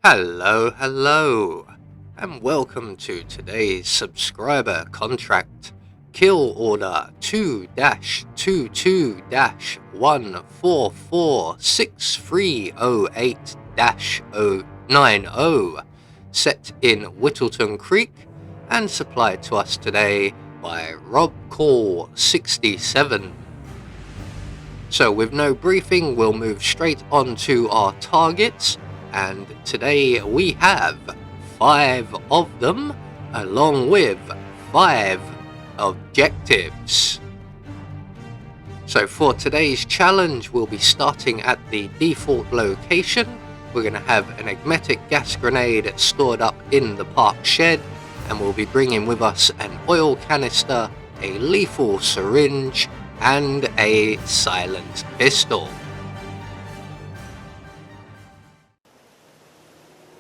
Hello, and welcome to today's subscriber contract. Kill order 2-2-1446308-090, set in Whittleton Creek and supplied to us today by Rob Call 67. So with no briefing, we'll move straight on to our targets. And today we have 5 of them, along with 5 objectives. So for today's challenge, we'll be starting at the default location. We're going to have an agmatic gas grenade stored up in the park shed, and we'll be bringing with us an oil canister, a lethal syringe, and a silent pistol.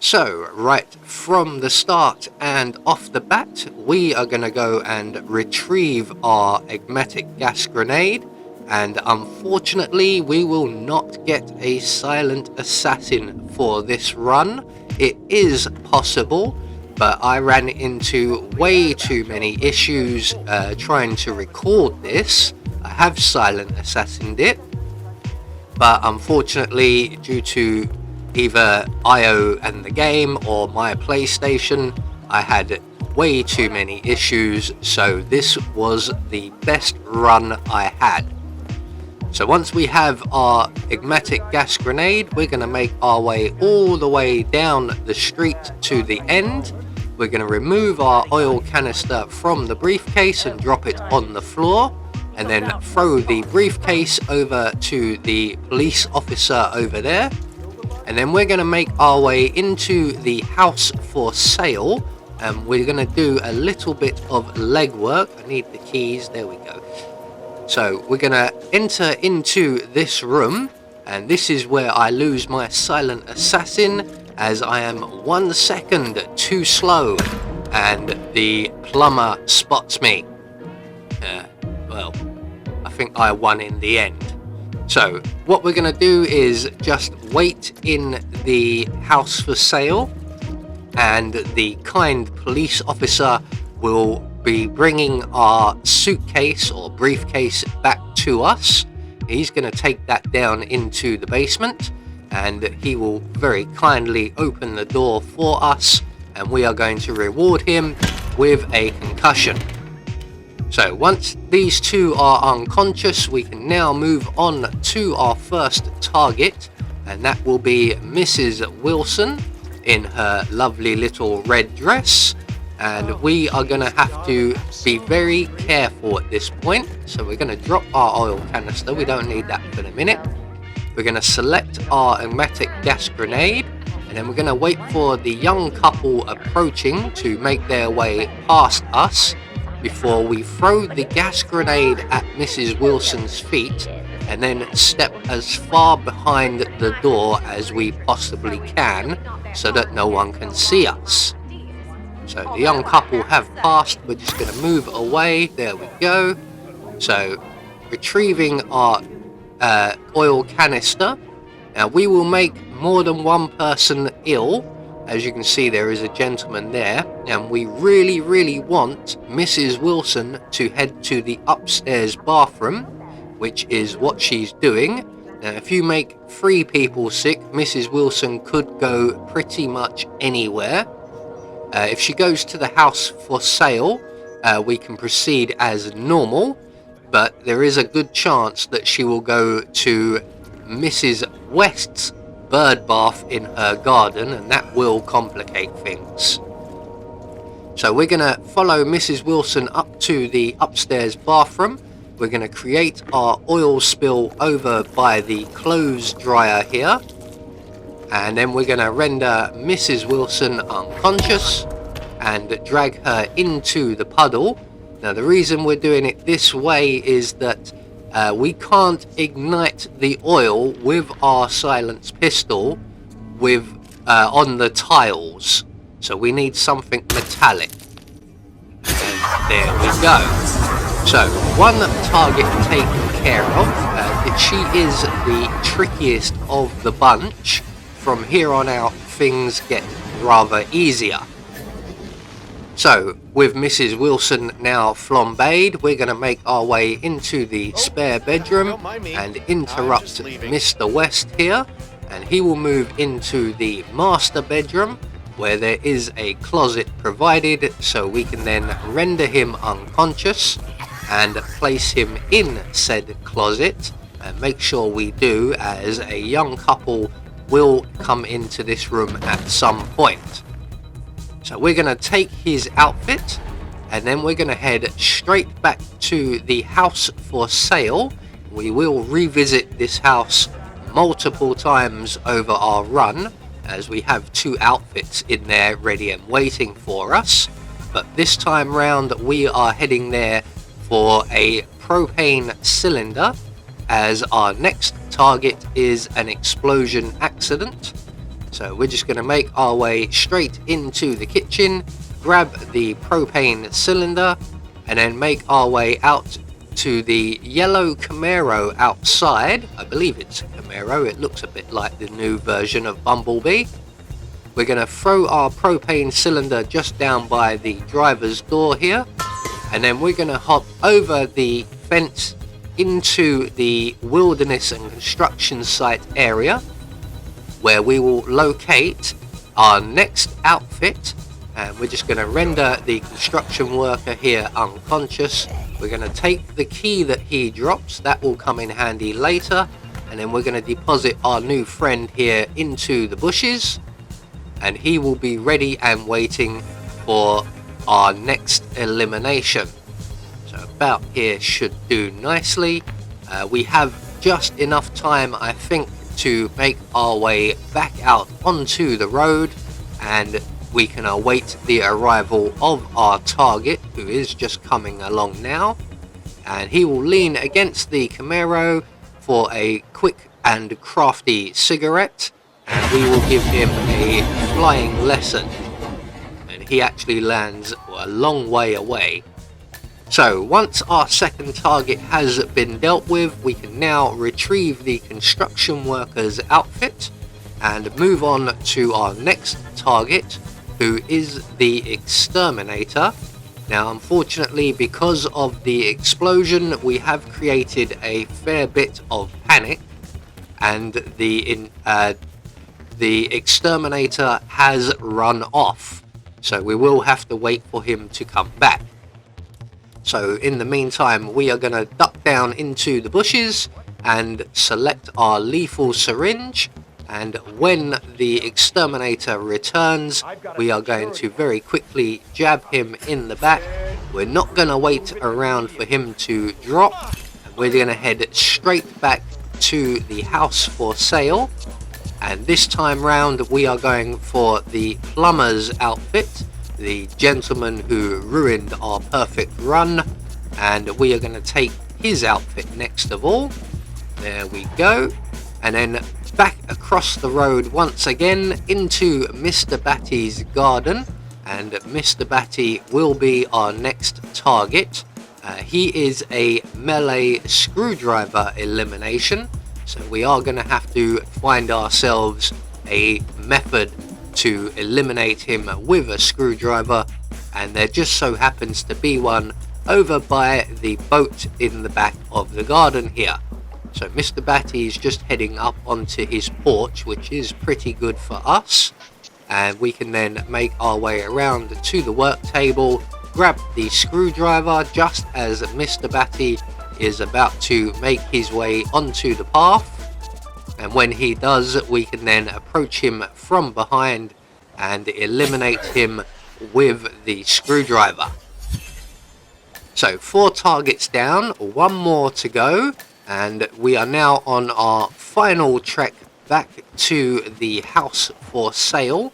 So, right from the start and off the bat, we are going to go and retrieve our agmatic gas grenade, and unfortunately we will not get a silent assassin for this run. It is possible, but I ran into way too many issues trying to record this. I have silent assassined it, but unfortunately due to either IO and the game or my PlayStation, I had way too many issues, so this was the best run I had. So once we have our agmatic gas grenade, we're going to make our way all the way down the street to the end. We're going to remove our oil canister from the briefcase and drop it on the floor, and then throw the briefcase over to the police officer over there. And then we're going to make our way into the house for sale, and we're going to do a little bit of legwork. I need the keys, there we go. So we're going to enter into this room, and this is where I lose my silent assassin, as I am 1 second too slow and the plumber spots me. Well, I think I won in the end. So what we're going to do is just wait in the house for sale, and the kind police officer will be bringing our suitcase or briefcase back to us. He's going to take that down into the basement, and he will very kindly open the door for us, and we are going to reward him with a concussion. So once these two are unconscious, we can now move on to our first target, and that will be Mrs. Wilson in her lovely little red dress. And we are going to have to be very careful at this point. So we're going to drop our oil canister, we don't need that for a minute. We're going to select our agmatic gas grenade, and then we're going to wait for the young couple approaching to make their way past us before we throw the gas grenade at Mrs. Wilson's feet, and then step as far behind the door as we possibly can so that no one can see us. So the young couple have passed, we're just going to move away, there we go. So retrieving our oil canister. Now we will make more than one person ill. As you can see, there is a gentleman there, and we really want Mrs. Wilson to head to the upstairs bathroom, which is what she's doing. Now if you make 3 people sick, Mrs. Wilson could go pretty much anywhere. If she goes to the house for sale, we can proceed as normal, but there is a good chance that she will go to Mrs. West's bird bath in her garden, and that will complicate things. So we're going to follow Mrs. Wilson up to the upstairs bathroom. We're going to create our oil spill over by the clothes dryer here, and then we're going to render Mrs. Wilson unconscious and drag her into the puddle. Now the reason we're doing it this way is that we can't ignite the oil with our silenced pistol on the tiles, so we need something metallic. And there we go. So one target taken care of. She is the trickiest of the bunch, from here on out things get rather easier. So with Mrs. Wilson now flambéed, we're going to make our way into the spare bedroom and interrupt Mr. West here, and he will move into the master bedroom where there is a closet provided, so we can then render him unconscious and place him in said closet, and make sure we do, as a young couple will come into this room at some point. So we're going to take his outfit and then we're going to head straight back to the house for sale. We will revisit this house multiple times over our run, as we have 2 outfits in there ready and waiting for us. But this time round we are heading there for a propane cylinder, as our next target is an explosion accident. So we're just going to make our way straight into the kitchen, grab the propane cylinder, and then make our way out to the yellow Camaro outside. I believe it's a Camaro, it looks a bit like the new version of Bumblebee. We're going to throw our propane cylinder just down by the driver's door here, and then we're going to hop over the fence into the wilderness and construction site area, where we will locate our next outfit, and we're just going to render the construction worker here unconscious. We're going to take the key that he drops, that will come in handy later, and then we're going to deposit our new friend here into the bushes, and he will be ready and waiting for our next elimination. So about here should do nicely. We have just enough time, I think, to make our way back out onto the road, and we can await the arrival of our target, who is just coming along now, and he will lean against the Camaro for a quick and crafty cigarette, and we will give him a flying lesson, and he actually lands a long way away. So once our second target has been dealt with, we can now retrieve the construction worker's outfit and move on to our next target, who is the exterminator. Now unfortunately, because of the explosion, we have created a fair bit of panic, and the exterminator has run off, so we will have to wait for him to come back. So in the meantime, we are going to duck down into the bushes and select our lethal syringe, and when the exterminator returns, we are going to very quickly jab him in the back. We're not going to wait around for him to drop, and we're going to head straight back to the house for sale, and this time round we are going for the plumber's outfit, the gentleman who ruined our perfect run, and we are going to take his outfit next of all. There we go. And then back across the road once again into Mr. Batty's garden, and Mr. Batty will be our next target. He is a melee screwdriver elimination, so we are going to have to find ourselves a method to eliminate him with a screwdriver, and there just so happens to be one over by the boat in the back of the garden here. So Mr. Batty is just heading up onto his porch, which is pretty good for us, and we can then make our way around to the work table, grab the screwdriver just as Mr. Batty is about to make his way onto the path. And when he does, we can then approach him from behind and eliminate him with the screwdriver. So 4 targets down, 1 more to go, and we are now on our final trek back to the house for sale,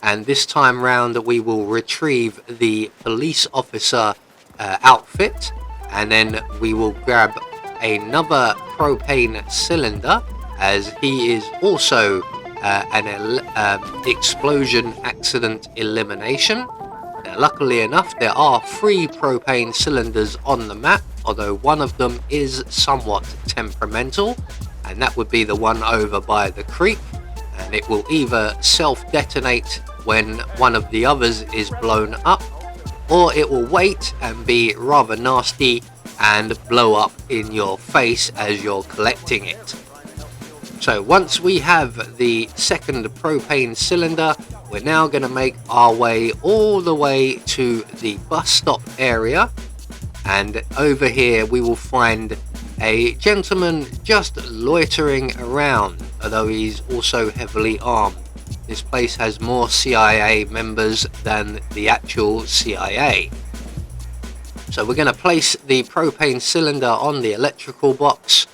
and this time round we will retrieve the police officer outfit, and then we will grab another propane cylinder, as he is also an explosion accident elimination. Now, luckily enough, there are 3 propane cylinders on the map, although one of them is somewhat temperamental, and that would be the one over by the creek. and it will either self-detonate when one of the others is blown up, or it will wait and be rather nasty and blow up in your face as you're collecting it. So once we have the second propane cylinder, we're now going to make our way all the way to the bus stop area, and over here we will find a gentleman just loitering around, although he's also heavily armed. This place has more CIA members than the actual CIA. So we're going to place the propane cylinder on the electrical box,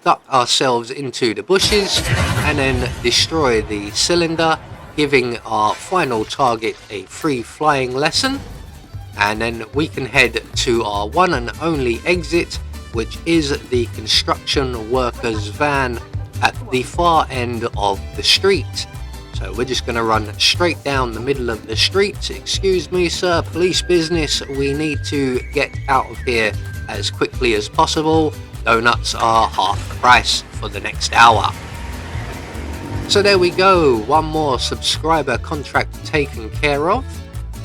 duck ourselves into the bushes, and then destroy the cylinder, giving our final target a free flying lesson. And then we can head to our one and only exit, which is the construction workers van at the far end of the street. So we're just going to run straight down the middle of the street. Excuse me, sir, police business. We need to get out of here as quickly as possible. Donuts are half the price for the next hour. So there we go. One more subscriber contract taken care of.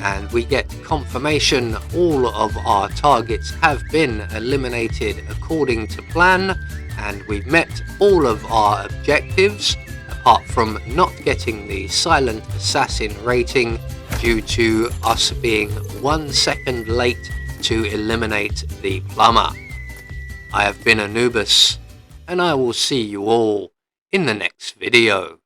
And we get confirmation all of our targets have been eliminated according to plan. And we've met all of our objectives, apart from not getting the silent assassin rating due to us being 1 second late to eliminate the plumber. I have been Anubis, and I will see you all in the next video.